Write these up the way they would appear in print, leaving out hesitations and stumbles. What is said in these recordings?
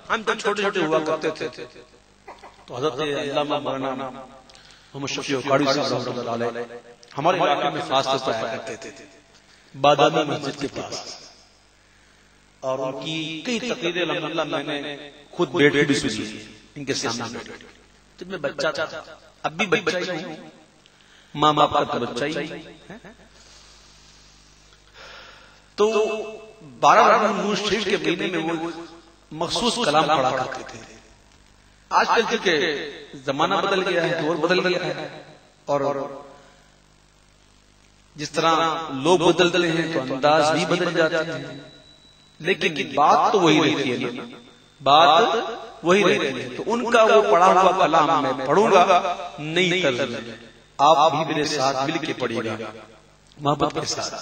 ہم جب چھوٹے چھوٹے ہوا کرتے تھے تو حضرت علامہ مولانا محمد شفیع قاری صاحب رحمۃ اللہ علیہ ہمارے علاقے میں خاص طور پر آیا کرتے تھے بادامی مسجد کے پاس، اور ان کی کئی تقریریں الحمدللہ میں نے خود بیٹھ کے بھی سنی ان کے سامنے بیٹھ کے، جب میں بچہ تھا، اب بھی بچہ ہی ہوں، ماں باپ کا بچہ ہی ہے، تو 12 رمضان شریف کے مہینے میں وہ مخصوص کلام پڑھا کرتے تھے۔ آج کل چونکہ زمانہ بدل گیا ہے، دور بدل گیا ہے، اور جس طرح لوگ بدلتے ہیں تو انداز بھی بدل جاتے ہیں، لیکن بات تو وہی رہتی ہے نا، بات وہی رہتی ہے۔ تو ان کا وہ پڑھا ہوا کلام میں پڑھوں گا نئی طرز میں، آپ بھی میرے ساتھ مل کے پڑھیے گا محبت کے ساتھ۔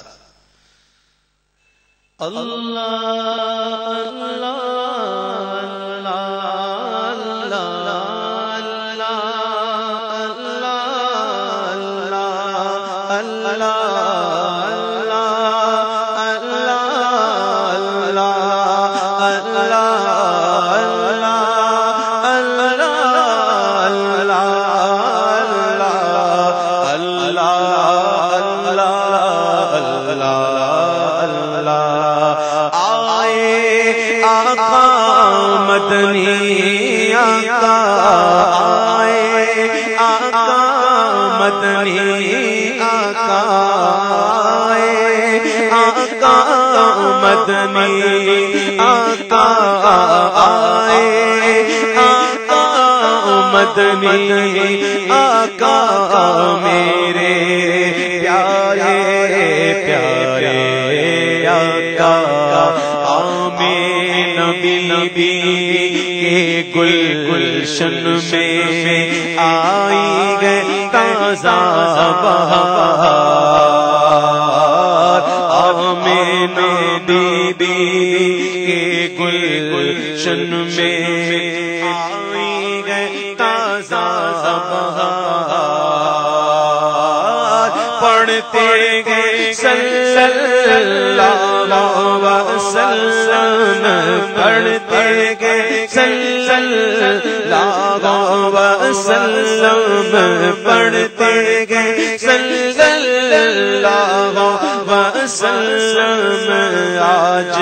مدنی آقا آئے، آقا مدنی آقا آئے، آقا مدنی آقا آئے، آقا مدنی آقا میرے پیارے پیارے آقا، آمین نبی کے گلشن میں آئی گئی تازہ بہار، آمین نبی کے گلشن میں آئی گئی تازہ بہار، پڑھتے گئے صلی اللہ وسلم، پڑھتے گئے صلی اللہ وسلم، پڑھتے گئے صلی اللہ وسلم، آج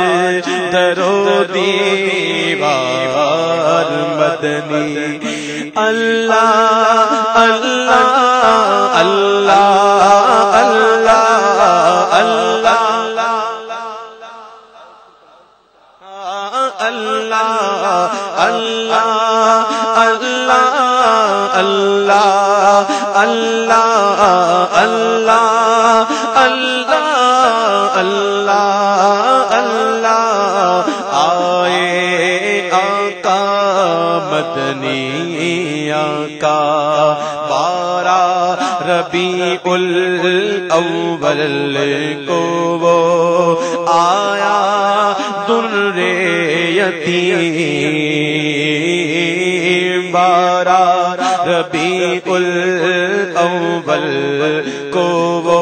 درو دیوار مدنی، اللہ اللہ اللہ اللہ اللہ اللہ اللہ اللہ اللہ اللہ اللہ اللہ اللہ، آئے آقا مدنی آقا، 12 ربیع الاول کو وہ آیا در یتیم، 12 ربیع الاول کو وہ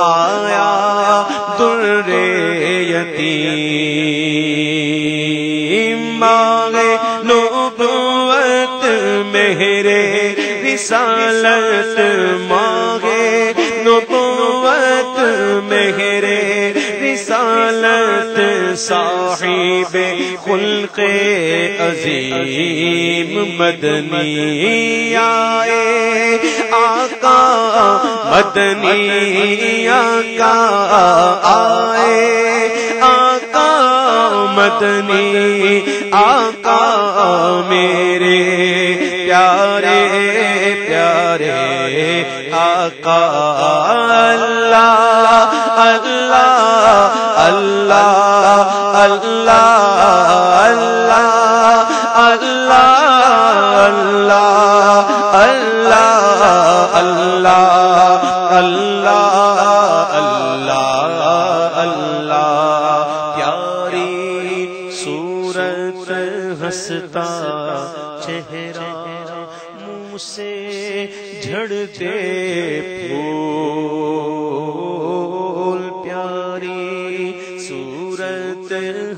آیا در یتیم، مانگے نبوت میرے رسالت، مانگے نبوت میرے رسالت، صاحب خلق عظیم مدنی آئے، آقا مدنی آقا آئے، آقا مدنی آقا میرے پیارے پیارے آقا، اللہ اللہ اللہ اللہ اللہ اللہ اللہ اللہ اللہ اللہ اللہ، پیاری صورت ہنستا چہرہ، منہ سے جھڑتے پھول، پیاری صورت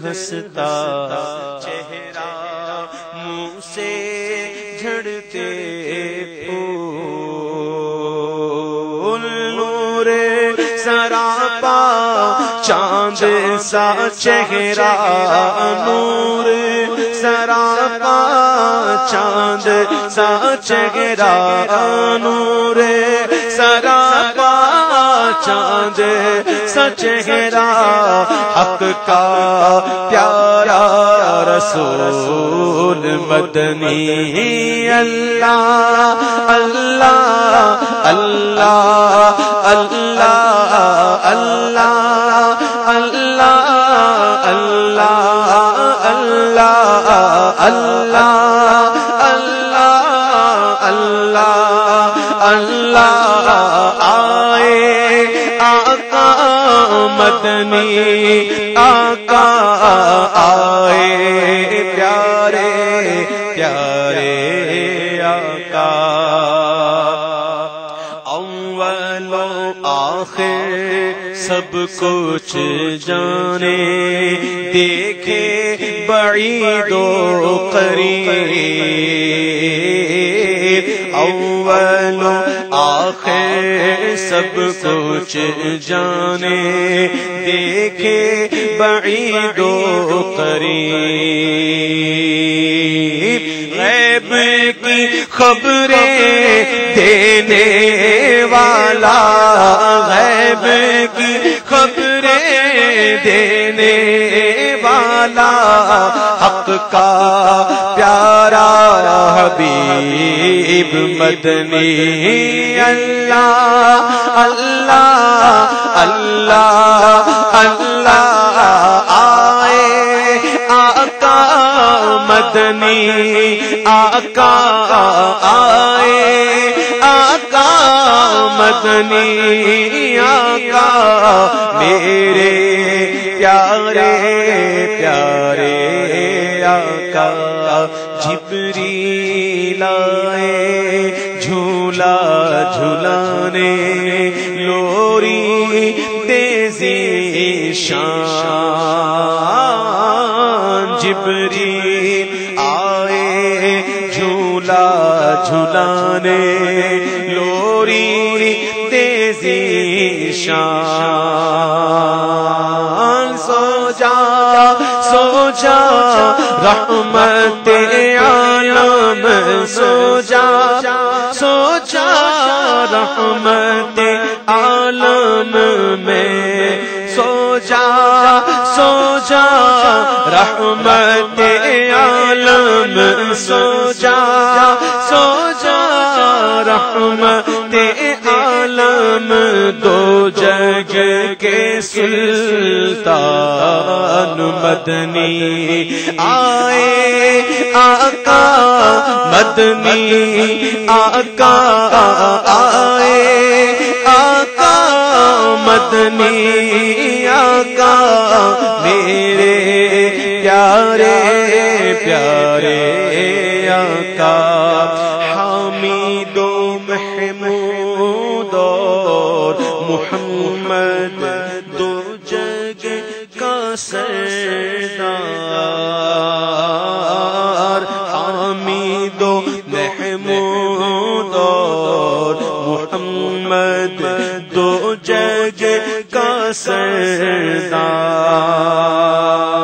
ہنستا چہرہ، چاند سا چہرہ نور سراپا چاند سا چہرہ نور سراپا چاند سا چہرہ حق کا پیارا رسول مدنی اللہ اللہ اللہ اللہ اللہ اللہ اللہ اللہ اللہ اللہ اللہ آئے آقا مدنی آقا آئے پیارے پیارے آقا اول و آخر سب کچھ جانے دیکھے بعید و قریب اول و آخر سب کچھ جانے دیکھے بعید و قریب غیب کی خبریں دینے والا غیب کی خبریں دینے والا حق کا پیارا حبیب مدنی اللہ اللہ اللہ اللہ آئے آقا مدنی آقا آئے آقا مدنی آقا میرے پیارے پیارے آقا جبریل آئے جھولا جھلانے لوری تیزی شان جبریل آئے جھولا جھلانے لوری تیزی شان سو جا رحمت عالم سو جا رحمت عالم میں سو جا رحمت عالم سو جا رحمت عالم دو جگ کے سلطان مدنی آئے آقا مدنی آقا آئے آقا مدنی آقا میرے پیارے پیارے آقا حامد و محمود اور محمد دو جگ کا سردار حامد و محمود اور محمد دو جگ کا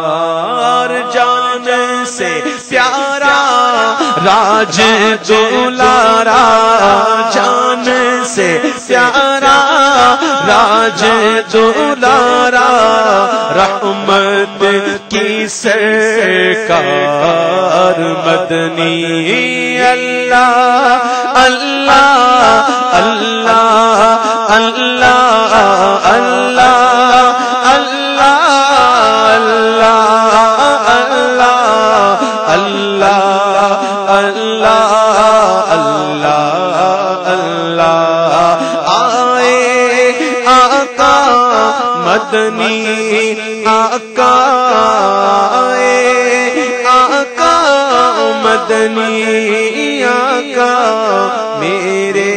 سردار جان سے پیارا راج دولارا جان سے پیارا راج دولارا رحمت کی سرکار مدنی اللہ اللہ اللہ اللہ اللہ اللہ اللہ اللہ اللہ اللہ اللہ آئے آقا مدنی آقا آئے آقا مدنی آقا میرے